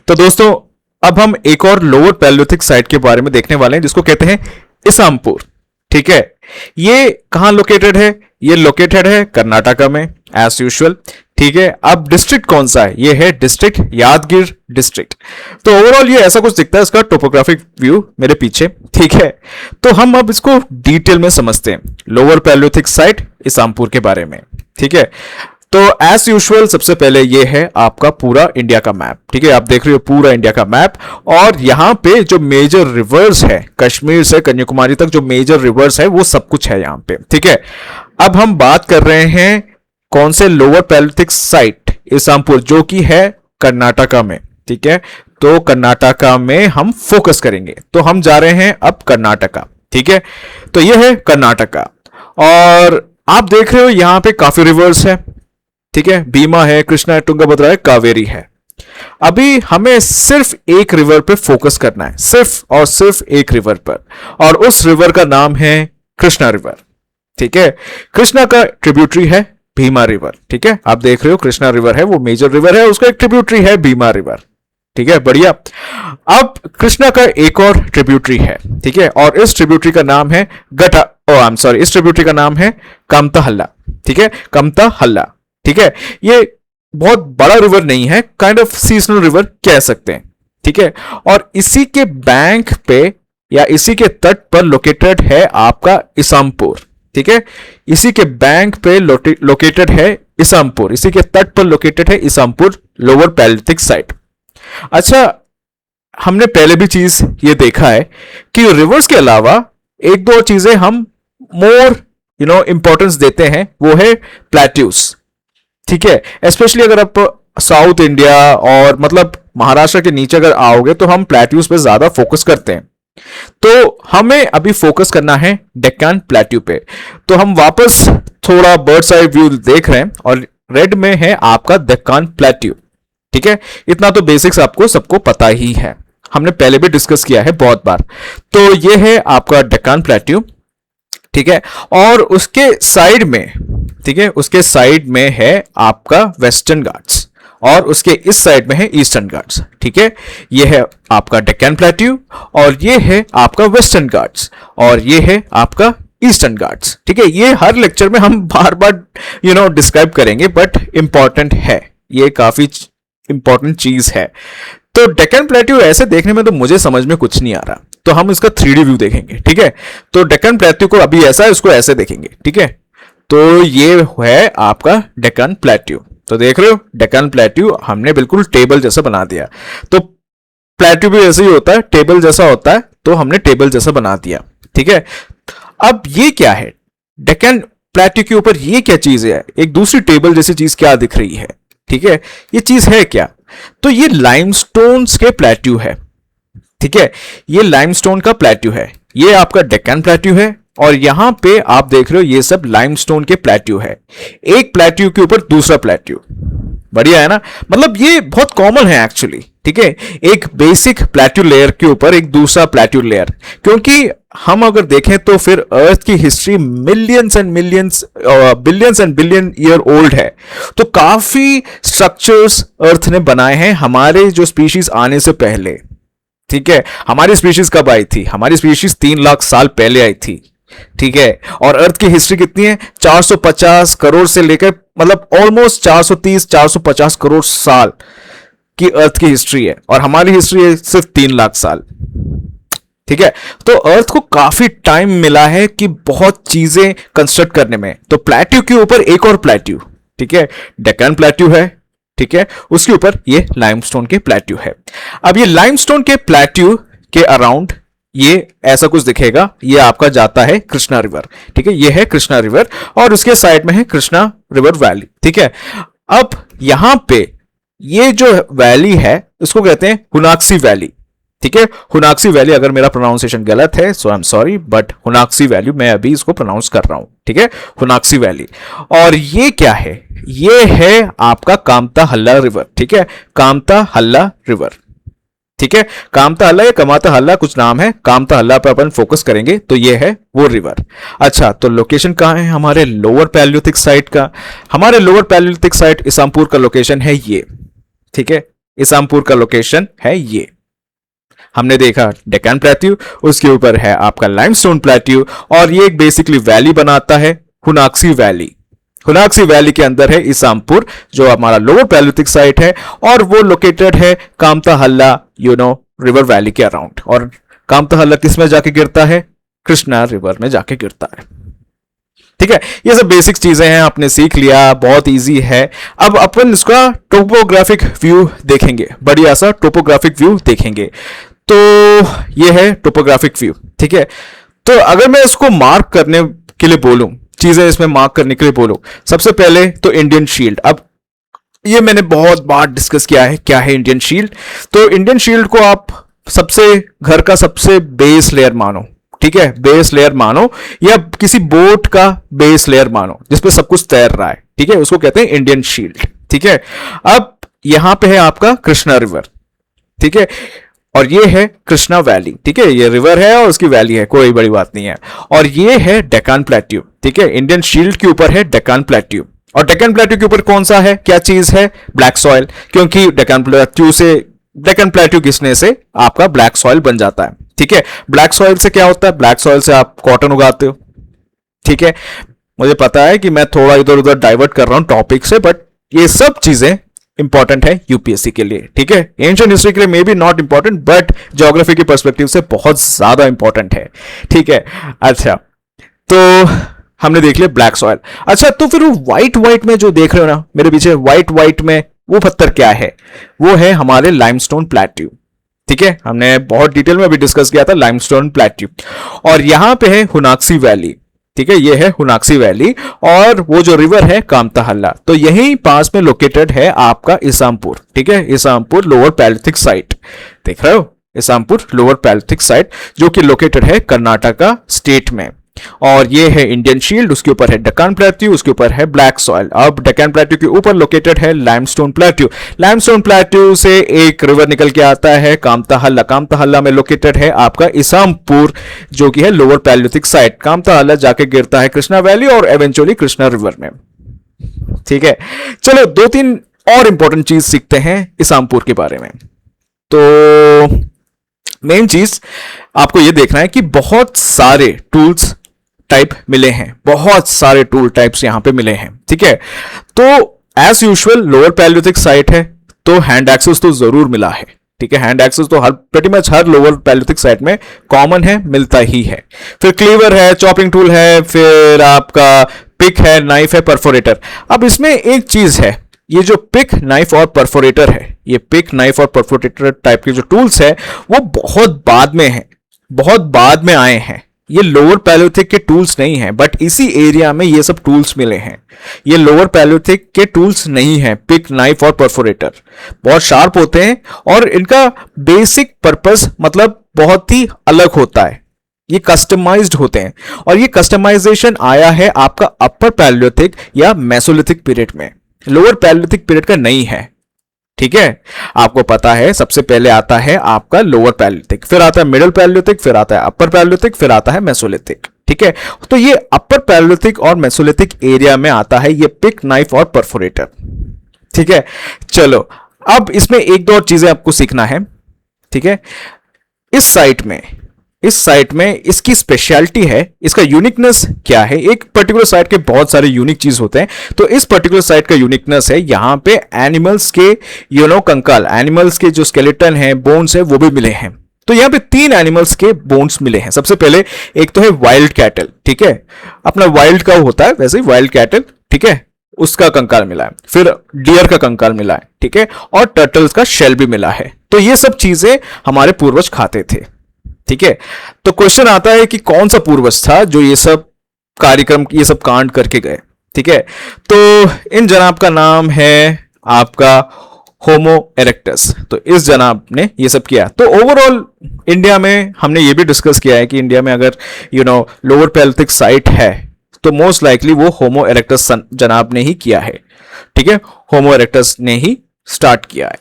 तो दोस्तों, अब हम एक और लोअर पैलियोलिथिक साइट के बारे में देखने वाले हैं जिसको कहते हैं इसामपुर। ठीक है, ये कहां लोकेटेड है? ये लोकेटेड है कर्नाटका में एज यूजुअल। ठीक है, अब डिस्ट्रिक्ट कौन सा है? ये है डिस्ट्रिक्ट यादगिर डिस्ट्रिक्ट। तो ओवरऑल ये ऐसा कुछ दिखता है, इसका टोपोग्राफिक व्यू मेरे पीछे। ठीक है, तो हम अब इसको डिटेल में समझते हैं लोअर पैलियोलिथिक साइट इसामपुर के बारे में। ठीक है, तो एज यूजुअल सबसे पहले ये है आपका पूरा इंडिया का मैप। ठीक है, आप देख रहे हो पूरा इंडिया का मैप, और यहां पे जो मेजर रिवर्स है, कश्मीर से कन्याकुमारी तक जो मेजर रिवर्स है वो सब कुछ है यहां पे। ठीक है, अब हम बात कर रहे हैं कौन से लोअर पैलियोलिथिक साइट इसामपुर, जो कि है कर्नाटका में। ठीक है, तो कर्नाटका में हम फोकस करेंगे, तो हम जा रहे हैं अब कर्नाटका। ठीक है, तो ये है कर्नाटका, और आप देख रहे हो यहां पे काफी रिवर्स है। ठीक है, भीमा है, कृष्णा है, तुंगभद्रा है, कावेरी है। अभी हमें सिर्फ एक रिवर पे फोकस करना है, सिर्फ और सिर्फ एक रिवर पर, और उस रिवर का नाम है कृष्णा रिवर। ठीक है, कृष्णा का ट्रिब्यूटरी है भीमा रिवर। ठीक है, आप देख रहे हो कृष्णा रिवर है वो मेजर रिवर है, उसका एक ट्रिब्यूटरी है भीमा रिवर। ठीक है, बढ़िया। अब कृष्णा का एक और ट्रिब्यूटरी है। ठीक है, और इस ट्रिब्यूटरी का नाम है इस ट्रिब्यूटरी का नाम है कामता हल्ला। ठीक है, कामता हल्ला। ठीक है, ये बहुत बड़ा रिवर नहीं है, काइंड ऑफ सीजनल रिवर कह सकते हैं। ठीक है, और इसी के बैंक पे या इसी के तट पर लोकेटेड है आपका इसामपुर। ठीक है, इसी के बैंक पे लोकेटेड है इसामपुर, इसी के तट पर लोकेटेड है इसामपुर लोअर पैलियोलिथिक साइट। अच्छा, हमने पहले भी चीज ये देखा है कि रिवर्स के अलावा एक दो चीजें हम मोर इंपॉर्टेंस देते हैं, वो है प्लेट्यूज। ठीक है, स्पेशली अगर आप साउथ इंडिया और मतलब महाराष्ट्र के नीचे अगर आओगे तो हम प्लेट्यूज पे ज्यादा फोकस करते हैं। तो हमें अभी फोकस करना है डेक्कन प्लेट्यू पे। तो हम वापस थोड़ा बर्ड्स आई व्यू देख रहे हैं, और रेड में है आपका डेक्कन प्लेट्यू। ठीक है, इतना तो बेसिक्स आपको सबको पता ही है, हमने पहले भी डिस्कस किया है बहुत बार। तो ये है आपका डेक्कन प्लेट्यू। ठीक है, और उसके साइड में, ठीक है, उसके साइड में है आपका वेस्टर्न घाट्स, और उसके इस साइड में है ईस्टर्न घाट्स। ठीक है, ये है आपका डेक्कन प्लेट्यू, और ये है आपका वेस्टर्न घाट्स, और ये है आपका ईस्टर्न घाट्स। ठीक है, ये हर लेक्चर में हम बार बार डिस्क्राइब करेंगे, बट इंपॉर्टेंट है, ये काफी इंपॉर्टेंट चीज है। तो डेक्कन प्लेट्यू ऐसे देखने में तो मुझे समझ में कुछ नहीं आ रहा, तो हम इसका 3D व्यू देखेंगे। ठीक है, तो डेक्कन प्लेट्यू को अभी ऐसा है, इसको ऐसे देखेंगे। ठीक है, तो ये है आपका डेक्कन प्लेट्यू। तो देख रहे हो डेक्कन प्लेट्यू हमने बिल्कुल टेबल जैसा बना दिया। तो प्लेट्यू भी ऐसे ही होता है, टेबल जैसा होता है, तो हमने टेबल जैसा बना दिया। ठीक है, अब ये क्या है? डेक्कन प्लेट्यू के ऊपर ये क्या चीज है? एक दूसरी टेबल जैसी चीज क्या दिख रही है? ठीक है, ये चीज है क्या? तो ये लाइमस्टोन्स के प्लेट्यू है। ठीक है, ये लाइमस्टोन का प्लेट्यू है, ये आपका डेक्कन प्लेट्यू है, और यहां पे आप देख रहे हो ये सब लाइमस्टोन के प्लेट्यू है, एक प्लेट्यू के ऊपर दूसरा प्लेट्यू। बढ़िया है ना, मतलब ये बहुत कॉमन है एक्चुअली। ठीक है, एक बेसिक प्लेट्यू लेयर के ऊपर एक दूसरा प्लेट्यू लेयर, क्योंकि हम अगर देखें तो फिर अर्थ की history millions and millions billions and billion year old है। तो काफी स्ट्रक्चर्स अर्थ ने बनाए हैं हमारे जो स्पीशीज आने से पहले। ठीक है, हमारी स्पीशीज कब आई थी? हमारी स्पीशीज 3 लाख साल पहले आई थी। ठीक है, और अर्थ की हिस्ट्री कितनी है? 450 करोड़ से लेकर मतलब ऑलमोस्ट 430-450 करोड़ साल की अर्थ की हिस्ट्री है, और हमारी हिस्ट्री है सिर्फ 3 लाख साल। ठीक है, तो अर्थ को काफी टाइम मिला है कि बहुत चीजें कंस्ट्रक्ट करने में। तो प्लेट्यू के ऊपर एक और प्लेट्यू, ठीक है, डेक्कन प्लेट्यू है। ठीक है, उसके ऊपर ये लाइमस्टोन के प्लेट्यू है। अब ये लाइमस्टोन के प्लेट्यू के अराउंड ये ऐसा कुछ दिखेगा, ये आपका जाता है कृष्णा रिवर। ठीक है, ये है कृष्णा रिवर, और उसके साइड में है कृष्णा रिवर वैली। ठीक है, अब यहां पे ये जो वैली है इसको कहते हैं हुनाक्सी वैली। ठीक है, हुनाक्सी वैली, अगर मेरा प्रोनाउंसिएशन गलत है so I am sorry, but हुनाक्सी वैली मैं अभी इसको प्रोनाउंस कर रहा हूं। ठीक है, हुनाक्सी वैली। और ये क्या है? ये है आपका कामता हल्ला रिवर। ठीक है, कामता हल्ला रिवर। ठीक है, कामता हल्ला या कमाता हल्ला कुछ नाम है, कामता हल्ला पर अपन फोकस करेंगे, तो ये है वो रिवर। अच्छा, तो लोकेशन कहां है हमारे लोअर पैलियोलिथिक साइट का? हमारे लोअर पैलियोलिथिक साइट इसामपुर का लोकेशन है ये। ठीक है, इसामपुर का लोकेशन है ये। हमने देखा डेक्कन प्लेट्यू, उसके ऊपर है आपका लाइमस्टोन प्लेट्यू, और ये एक बेसिकली वैली बनाता है, हुनाक्सी वैली। हुनाक्सी वैली के अंदर है इसामपुर, जो हमारा लोअर पैलियोलिथिक साइट है, और वो लोकेटेड है कामता हल्ला रिवर वैली के अराउंड। और कामता हल्ला किस में जाके गिरता है? कृष्णा रिवर में जाके गिरता है। ठीक है, ये सब बेसिक चीजें हैं, आपने सीख लिया, बहुत इजी है। अब अपन इसका टोपोग्राफिक व्यू देखेंगे, बढ़िया सा टोपोग्राफिक व्यू देखेंगे। तो ये है टोपोग्राफिक व्यू। ठीक है, तो अगर मैं इसको मार्क करने के लिए बोलूं, चीजें इसमें मार्क करने के लिए बोलूं, सबसे पहले तो इंडियन शील्ड। अब ये मैंने बहुत बार डिस्कस किया है क्या है इंडियन शील्ड। तो इंडियन शील्ड को आप घर का सबसे बेस लेयर मानो। ठीक है, बेस लेयर मानो, या किसी बोट का बेस लेयर मानो जिसपे सब कुछ तैर रहा है। ठीक है, उसको कहते हैं इंडियन शील्ड। ठीक है, अब यहां पे है आपका कृष्णा रिवर। ठीक है, और ये है कृष्णा वैली। ठीक है, ये रिवर है और उसकी वैली है, कोई बड़ी बात नहीं है। और ये है डेक्कन प्लेट्यू। ठीक है, इंडियन शील्ड के ऊपर है डेक्कन प्लेट्यू, और डेक्कन प्लेट्यू के ऊपर कौन सा है, क्या चीज है? ब्लैक सॉइल, क्योंकि डेक्कन प्लेट्यू घिसने से आपका ब्लैक सॉइल बन जाता है। ठीक है, ब्लैक सॉइल से क्या होता है? ब्लैक सॉइल से आप कॉटन उगाते हो। ठीक है, मुझे पता है कि मैं थोड़ा इधर उधर डाइवर्ट कर रहा हूं टॉपिक से, बट ये सब चीजें इंपॉर्टेंट है यूपीएससी के लिए। ठीक है, एंशिएंट हिस्ट्री के लिए may be not important, but geography के पर्सपेक्टिव से बहुत ज्यादा इंपॉर्टेंट है। ठीक है, अच्छा, तो हमने देख लिया ब्लैक सॉइल। अच्छा, तो फिर वो व्हाइट में जो देख रहे हो ना मेरे पीछे, व्हाइट में वो पत्थर क्या है? वो है हमारे लाइमस्टोन प्लेट्यू। ठीक है, हमने बहुत डिटेल में अभी डिस्कस किया था लाइमस्टोन प्लेट्यू। और यहां पे है हुनाक्सी वैली। ठीक है, ये है हुनाक्सी वैली, और वो जो रिवर है कामता हल्ला। तो यहीं पास में लोकेटेड है आपका इसामपुर। ठीक है, इसामपुर लोअर पैलियोलिथिक साइट देख रहे हो, इसामपुर लोअर पैलियोलिथिक साइट, जो कि लोकेटेड है कर्नाटका स्टेट में। और ये है इंडियन शील्ड, उसके ऊपर है डेक्कन प्लेट्यू, उसके ऊपर है ब्लैक सॉइल। अब डेक्कन प्लेट्यू के ऊपर लोकेटेड है लाइमस्टोन प्लेट्यू। लाइमस्टोन प्लेट्यू से एक रिवर निकल के आता है कामता हल्ला। कामता हल्ला में लोकेटेड है आपका इसामपुर, जो कि है लोअर पैलियोलिथिक साइट। कामता हल्ला जाके गिरता है कृष्णा वैली और एवेंचुअली कृष्णा रिवर में। ठीक है, चलो दो तीन और इंपॉर्टेंट चीज सीखते हैं इसामपुर के बारे में। तो मेन चीज आपको यह देखना है कि बहुत सारे टूल्स टाइप मिले हैं, बहुत सारे टूल टाइप्स यहां पे मिले हैं। ठीक है, तो as usual lower palaeolithic site है, तो हैंड एक्सेस तो जरूर मिला है। ठीक है, हैंड एक्सेस तो pretty much हर लोअर पैलियोलिथिक साइट में कॉमन है, मिलता ही है। फिर क्लीवर है, चॉपिंग टूल है, फिर आपका पिक है, नाइफ है, परफोरेटर। अब इसमें एक चीज है, ये जो पिक, नाइफ और परफोरेटर है, ये पिक, नाइफ और परफोरेटर टाइप के जो टूल्स है वो बहुत बाद में है, बहुत बाद में आए हैं। ये लोअर पैलियोलिथिक के टूल्स नहीं है, बट इसी एरिया में ये सब टूल्स मिले हैं। ये लोअर पैलियोलिथिक के टूल्स नहीं है, पिक, नाइफ और परफोरेटर। बहुत शार्प होते हैं और इनका बेसिक पर्पस मतलब बहुत ही अलग होता है। ये कस्टमाइज्ड होते हैं, और ये कस्टमाइजेशन आया है आपका अपर पैलियोलिथिक या मेसोलिथिक पीरियड में, लोअर पैलियोलिथिक पीरियड का नहीं है। ठीक है, आपको पता है सबसे पहले आता है आपका लोअर पैलियोलिथिक, फिर आता है मिडिल पैलियोलिथिक, फिर आता है अपर पैलियोलिथिक, फिर आता है मेसोलिथिक। ठीक है, तो ये अपर पैलियोलिथिक और मेसोलिथिक एरिया में आता है ये पिक, नाइफ और परफोरेटर। ठीक है, चलो अब इसमें एक दो और चीजें आपको सीखना है। ठीक है, इस साइट में इसकी स्पेशलिटी है, इसका यूनिकनेस क्या है। एक पर्टिकुलर साइट के बहुत सारे यूनिक चीज होते हैं, तो इस पर्टिकुलर साइट का यूनिकनेस है यहां पे एनिमल्स के कंकाल, एनिमल्स के जो स्केलेटन है, बोन्स है, वो भी मिले हैं। तो यहां पे 3 एनिमल्स के बोन्स मिले हैं। सबसे पहले एक तो है वाइल्ड कैटल। ठीक है, अपना वाइल्ड का होता है वैसे ही वाइल्ड कैटल। ठीक है, उसका कंकाल मिला है। फिर डियर का कंकाल मिला है। ठीक है, और टर्टल्स का शेल भी मिला है। तो ये सब चीजें हमारे पूर्वज खाते थे। ठीक है, तो क्वेश्चन आता है कि कौन सा पूर्वज था जो ये सब कार्यक्रम, ये सब कांड करके गए। ठीक है, तो इन जनाब का नाम है आपका होमो इरेक्टस। तो इस जनाब ने ये सब किया। तो ओवरऑल इंडिया में हमने ये भी डिस्कस किया है कि इंडिया में अगर लोअर पैलियोलिथिक साइट है तो मोस्ट लाइकली वो होमो इरेक्टस जनाब ने ही किया है। ठीक है, होमो इरेक्टस ने ही स्टार्ट किया है।